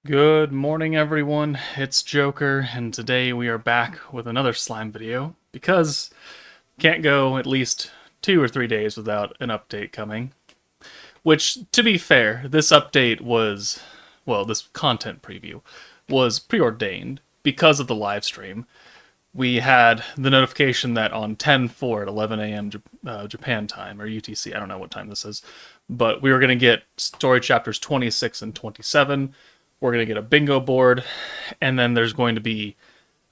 Good morning, everyone. It's Joker, and today we are back with another slime video because can't go at least 2 or 3 days without an update coming. Which, to be fair, this update was, well, this content preview was preordained because of the live stream. We had the notification that on 10/4 at 11 a.m. Japan time, or UTC, I don't know what time this is, but we were going to get story chapters 26 and 27. We're going to get a bingo board, and then there's going to be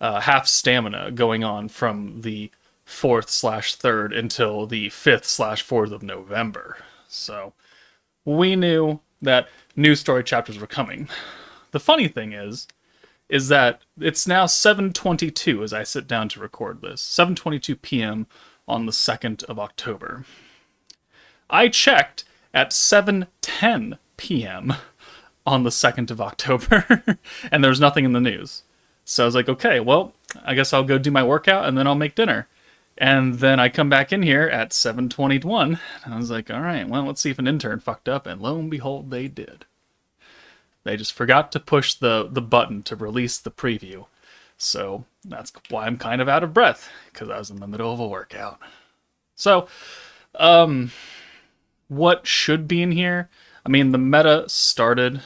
half stamina going on from the 4th/3rd until the 5th/4th of November. So we knew that new story chapters were coming. The funny thing is that it's now 7:22 as I sit down to record this. 7:22 p.m. on the 2nd of October. I checked at 7:10 p.m. on the 2nd of October, and there was nothing in the news. So I was like, okay, well, I guess I'll go do my workout and then I'll make dinner. And then I come back in here at 7:21, and I was like, all right, well, let's see if an intern fucked up, and lo and behold, they did. They just forgot to push the button to release the preview. So that's why I'm kind of out of breath, because I was in the middle of a workout. So, what should be in here? I mean, the meta started.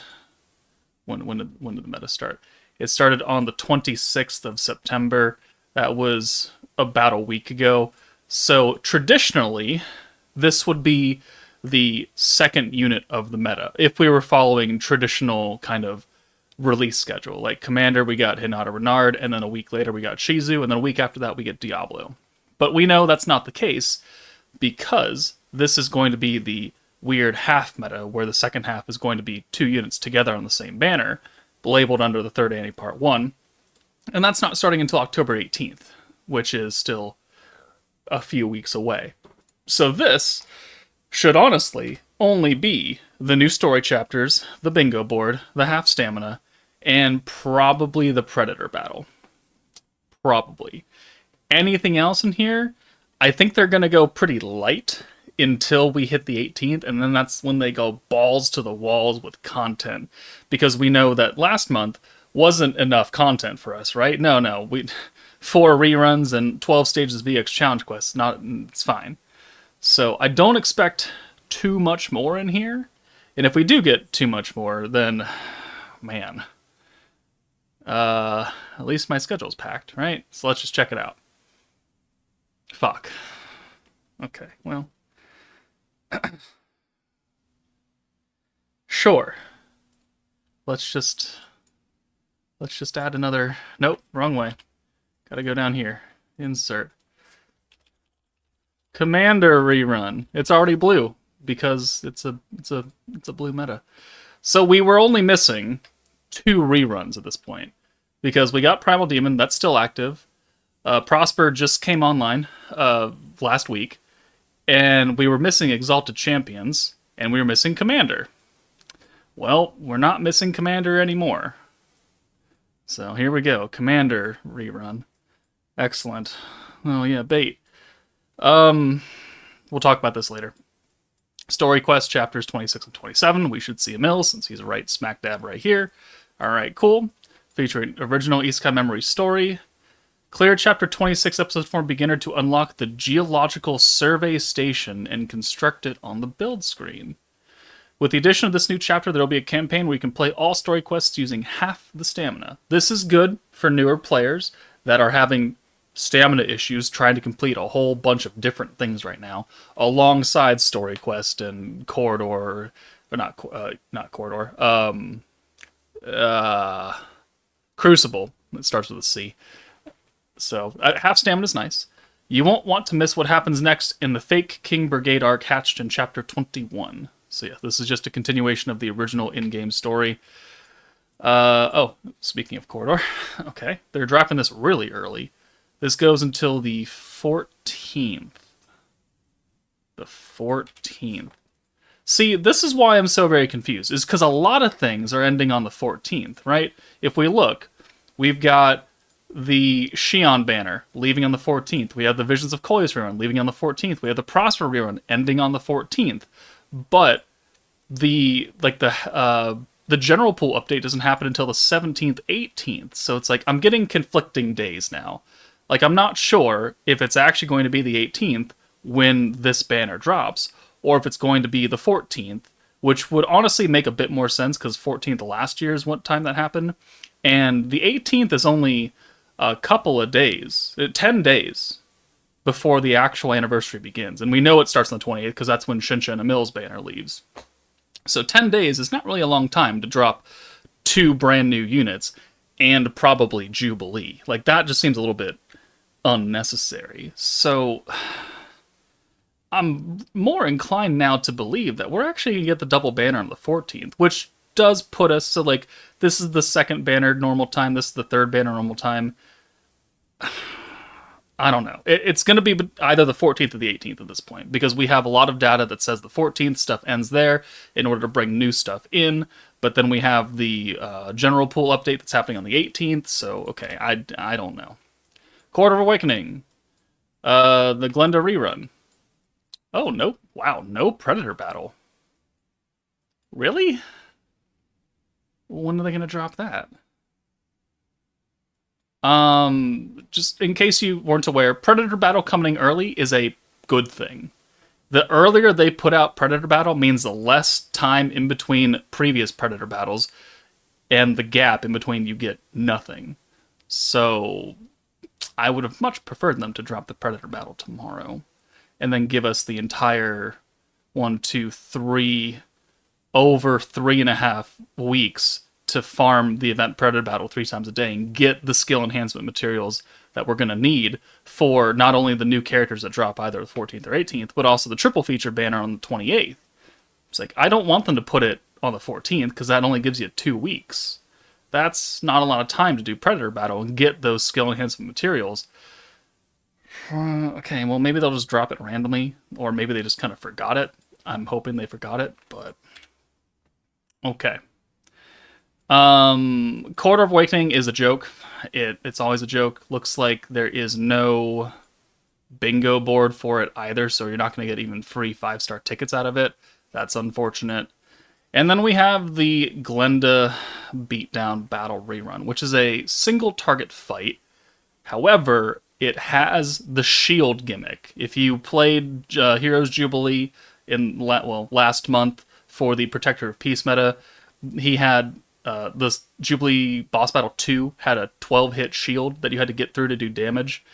When did the meta start? It started on the 26th of September. That was about a week ago. So traditionally, this would be the second unit of the meta if we were following traditional kind of release schedule. Like Commander, we got Hinata Renard, and then a week later we got Shizu, and then a week after that we get Diablo. But we know that's not the case because this is going to be the weird half meta where the second half is going to be two units together on the same banner, labeled under the third anti part 1. And that's not starting until October 18th, which is still a few weeks away. So this should honestly only be the new story chapters, the bingo board, the half stamina, and probably the Predator battle. Probably. Anything else in here, I think they're going to go pretty light until we hit the 18th, and then that's when they go balls to the walls with content, because we know that last month wasn't enough content for us, right? No, we 4 reruns and 12 stages of VX challenge quests. It's fine. So I don't expect too much more in here, and if we do get too much more, then man, at least my schedule's packed, right? So let's just check it out. Fuck. Okay, well. Sure. Let's just add another. Nope, wrong way. Gotta go down here. Insert. Commander rerun. It's already blue because it's a blue meta. So we were only missing 2 reruns at this point because we got Primal Demon, that's still active. Prosper just came online last week. And we were missing Exalted Champions, and we were missing Commander. Well, we're not missing Commander anymore. So here we go, Commander rerun. Excellent. Oh yeah, bait. We'll talk about this later. Story quest chapters 26 and 27. We should see a mill since he's right smack dab right here. Alright, cool. Featuring original Isekai memory story. Clear Chapter 26 Episode 4 Beginner to unlock the Geological Survey Station and construct it on the build screen. With the addition of this new chapter, there will be a campaign where you can play all story quests using half the stamina. This is good for newer players that are having stamina issues trying to complete a whole bunch of different things right now, alongside story quest and corridor, or not corridor, Crucible. It starts with a C. So, half stamina is nice. You won't want to miss what happens next in the Fake King Brigade arc hatched in Chapter 21. So yeah, this is just a continuation of the original in-game story. Speaking of Corridor, okay, they're dropping this really early. This goes until the 14th. The 14th. See, this is why I'm so very confused, is because a lot of things are ending on the 14th, right? If we look, we've got the Shion banner leaving on the 14th. We have the Visions of Coleus rerun leaving on the 14th. We have the Prosper rerun ending on the 14th. But the the general pool update doesn't happen until the 17th, 18th. So it's like I'm getting conflicting days now. Like, I'm not sure if it's actually going to be the 18th when this banner drops, or if it's going to be the 14th, which would honestly make a bit more sense because 14th last year is what time that happened. And the 18th is only a couple of days, 10 days before the actual anniversary begins. And we know it starts on the 28th because that's when Shinsha and Emil's banner leaves. So 10 days is not really a long time to drop 2 brand new units and probably Jubilee. Like, that just seems a little bit unnecessary. So I'm more inclined now to believe that we're actually going to get the double banner on the 14th, which does put us, so like, this is the second banner normal time, this is the third banner normal time. I don't know. It's going to be either the 14th or the 18th at this point, because we have a lot of data that says the 14th stuff ends there in order to bring new stuff in, but then we have the general pool update that's happening on the 18th, so okay, I don't know. Quarter of Awakening. The Glenda rerun. Oh, no. Wow, no Predator battle. Really? When are they going to drop that? Just in case you weren't aware, Predator Battle coming early is a good thing. The earlier they put out Predator Battle means the less time in between previous Predator battles, and the gap in between you get nothing. So I would have much preferred them to drop the Predator Battle tomorrow, and then give us the entire 1, 2, 3, over 3.5 weeks to farm the event Predator Battle 3 times a day and get the skill enhancement materials that we're going to need for not only the new characters that drop either the 14th or 18th, but also the triple feature banner on the 28th. It's like, I don't want them to put it on the 14th because that only gives you 2 weeks. That's not a lot of time to do Predator Battle and get those skill enhancement materials. Okay, well, maybe they'll just drop it randomly, or maybe they just kind of forgot it. I'm hoping they forgot it, but okay. Quarter of Awakening is a joke. It's always a joke. Looks like there is no bingo board for it either, so you're not going to get even free 5-star tickets out of it. That's unfortunate. And then we have the Glenda Beatdown Battle Rerun, which is a single target fight. However, it has the shield gimmick. If you played Heroes Jubilee in last month for the Protector of Peace meta, he had the Jubilee Boss Battle 2 had a 12-hit shield that you had to get through to do damage.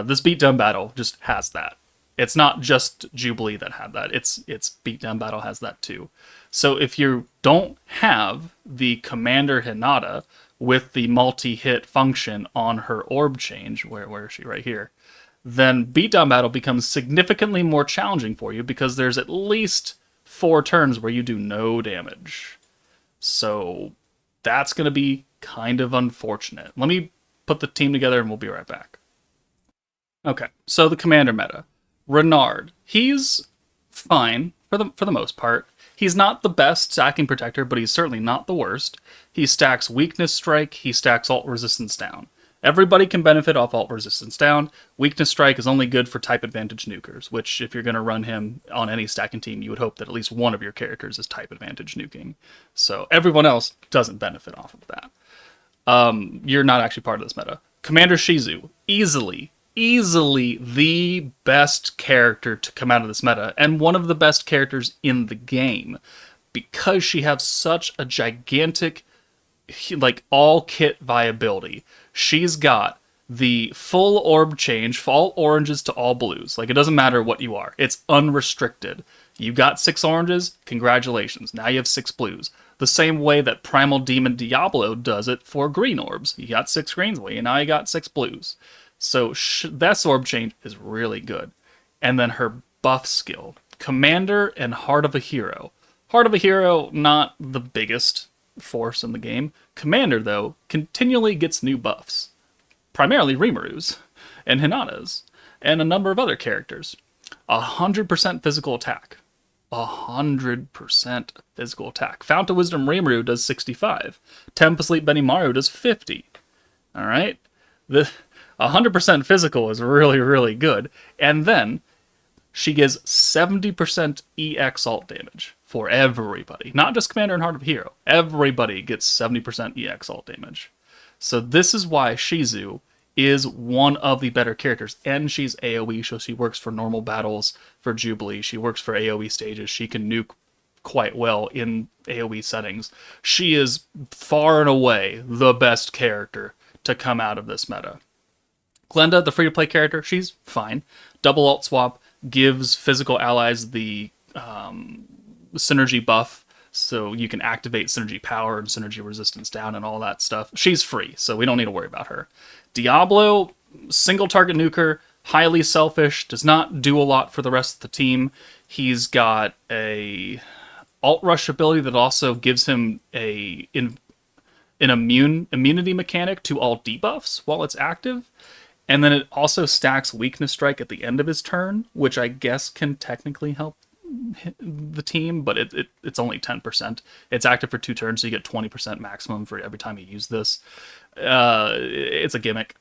This Beatdown Battle just has that. It's not just Jubilee that had that. It's Beatdown Battle has that too. So if you don't have the Commander Hinata with the multi-hit function on her orb change, where is she? Right here. Then Beatdown Battle becomes significantly more challenging for you because there's at least 4 turns where you do no damage. So that's going to be kind of unfortunate. Let me put the team together and we'll be right back. Okay, so the commander meta. Renard. He's fine for the most part. He's not the best stacking protector, but he's certainly not the worst. He stacks weakness strike, he stacks alt resistance down. Everybody can benefit off alt resistance down. Weakness strike is only good for type advantage nukers, which if you're going to run him on any stacking team, you would hope that at least one of your characters is type advantage nuking. So everyone else doesn't benefit off of that. You're not actually part of this meta. Commander Shizu, easily the best character to come out of this meta, and one of the best characters in the game, because she has such a gigantic, like, all kit viability. She's got the full orb change, all oranges to all blues. Like, it doesn't matter what you are. It's unrestricted. You got 6 oranges, congratulations. Now you have 6 blues. The same way that Primal Demon Diablo does it for green orbs. You got 6 greens, well, now you got 6 blues. So that orb change is really good. And then her buff skill. Commander and Heart of a Hero. Heart of a Hero, not the biggest force in the game. Commander, though, continually gets new buffs. Primarily Rimaru's and Hinata's and a number of other characters. 100% physical attack. 100% physical attack. Fount of Wisdom Rimuru does 65. Temp Sleep Benimaru does 50. Alright? The 100% physical is really, really good. And then she gives 70% EX alt damage for everybody. Not just Commander and Heart of Hero. Everybody gets 70% EX alt damage. So this is why Shizu is one of the better characters. And she's AoE, so she works for normal battles, for Jubilee. She works for AoE stages. She can nuke quite well in AoE settings. She is far and away the best character to come out of this meta. Glenda, the free-to-play character, she's fine. Double alt swap gives physical allies the synergy buff, so you can activate synergy power and synergy resistance down and all that stuff. She's free, so we don't need to worry about her. Diablo, single target nuker, highly selfish, does not do a lot for the rest of the team. He's got a alt rush ability that also gives him an immunity mechanic to all debuffs while it's active. And then it also stacks Weakness Strike at the end of his turn, which I guess can technically help the team, but it's only 10%. It's active for 2 turns, so you get 20% maximum for every time you use this. It's a gimmick.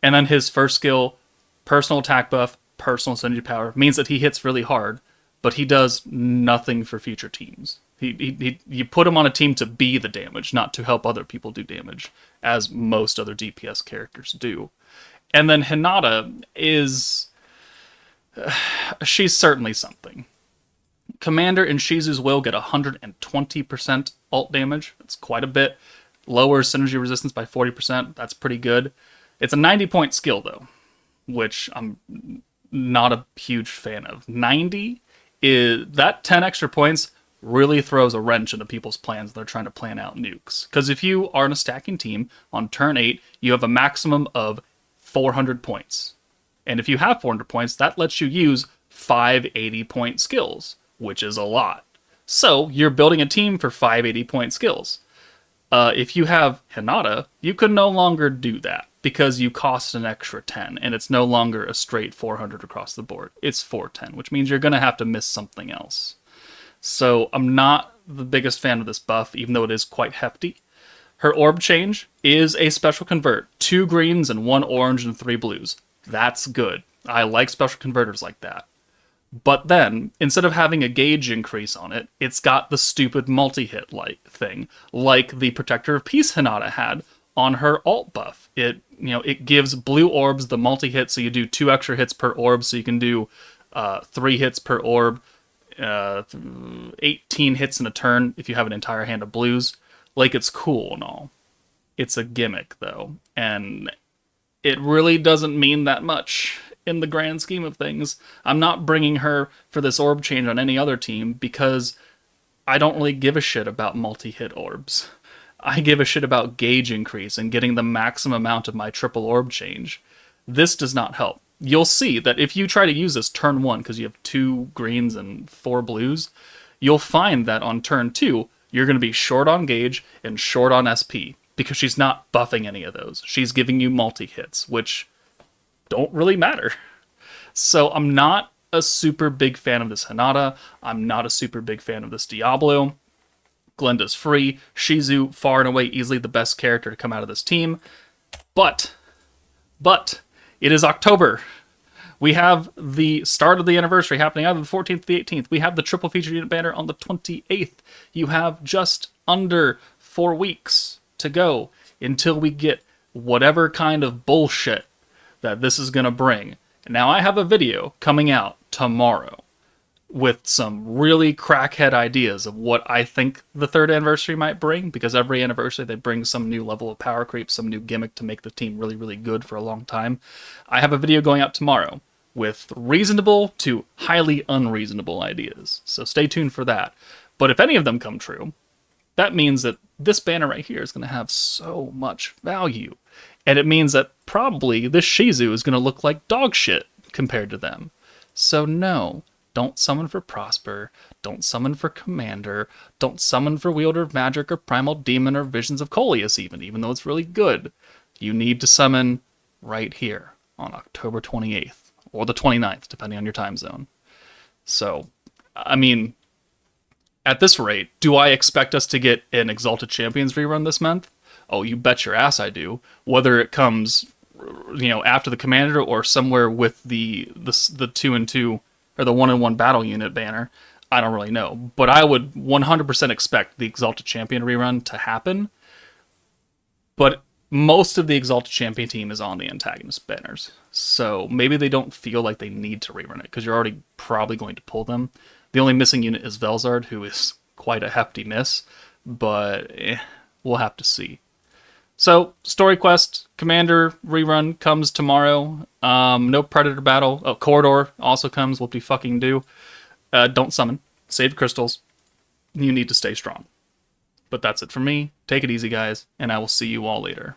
And then his first skill, personal attack buff, personal synergy power, means that he hits really hard, but he does nothing for future teams. You put him on a team to be the damage, not to help other people do damage, as most other DPS characters do. And then Hinata is... she's certainly something. Commander and Shizu's Will get 120% alt damage. That's quite a bit. Lowers synergy resistance by 40%. That's pretty good. It's a 90-point skill, though, which I'm not a huge fan of. 90 is... that 10 extra points really throws a wrench into people's plans when they're trying to plan out nukes. Because if you are in a stacking team, on turn 8, you have a maximum of 400 points. And if you have 400 points, that lets you use 5 80-point skills, which is a lot. So you're building a team for 5 80-point skills. If you have Hinata, you can no longer do that because you cost an extra 10, and it's no longer a straight 400 across the board. It's 410, which means you're going to have to miss something else. So I'm not the biggest fan of this buff, even though it is quite hefty. Her orb change is a special convert. 2 greens and 1 orange and 3 blues. That's good. I like special converters like that. But then, instead of having a gauge increase on it, it's got the stupid multi-hit thing, like the Protector of Peace Hinata had on her alt buff. It gives blue orbs the multi-hit, so you do 2 extra hits per orb, so you can do 3 hits per orb, 18 hits in a turn if you have an entire hand of blues. Like, it's cool and all. It's a gimmick, though, and it really doesn't mean that much in the grand scheme of things. I'm not bringing her for this orb change on any other team because I don't really give a shit about multi-hit orbs. I give a shit about gauge increase and getting the maximum amount of my triple orb change. This does not help. You'll see that if you try to use this turn 1, because you have 2 greens and 4 blues, you'll find that on turn 2, you're going to be short on gauge and short on SP, because she's not buffing any of those. She's giving you multi-hits, which don't really matter. So I'm not a super big fan of this Hinata. I'm not a super big fan of this Diablo. Glenda's free. Shizu, far and away, easily the best character to come out of this team. But, it is October. We have the start of the anniversary happening either the 14th or the 18th. We have the triple featured unit banner on the 28th. You have just under 4 weeks to go until we get whatever kind of bullshit that this is going to bring. Now, I have a video coming out tomorrow with some really crackhead ideas of what I think the 3rd anniversary might bring, because every anniversary they bring some new level of power creep, some new gimmick to make the team really, really good for a long time. I have a video going out tomorrow with reasonable to highly unreasonable ideas, so stay tuned for that. But if any of them come true, that means that this banner right here is going to have so much value. And it means that probably this Shizu is going to look like dog shit compared to them. So no, don't summon for Prosper, don't summon for Commander, don't summon for Wielder of Magic or Primal Demon or Visions of Coleus even though it's really good. You need to summon right here on October 28th, or the 29th, depending on your time zone. So, I mean, at this rate, do I expect us to get an Exalted Champions rerun this month? Oh, you bet your ass I do. Whether it comes, after the Commander or somewhere with the 2 and 2 or the 1-in-1 battle unit banner. I don't really know, but I would 100% expect the Exalted Champion rerun to happen. But most of the Exalted Champion team is on the antagonist banners, so maybe they don't feel like they need to rerun it because you're already probably going to pull them. The only missing unit is Velzard, who is quite a hefty miss, but we'll have to see. So, Story Quest Commander rerun comes tomorrow. No Predator battle. Oh, Corridor also comes. Whoop-de fucking do. Don't summon. Save crystals. You need to stay strong. But that's it for me. Take it easy, guys, and I will see you all later.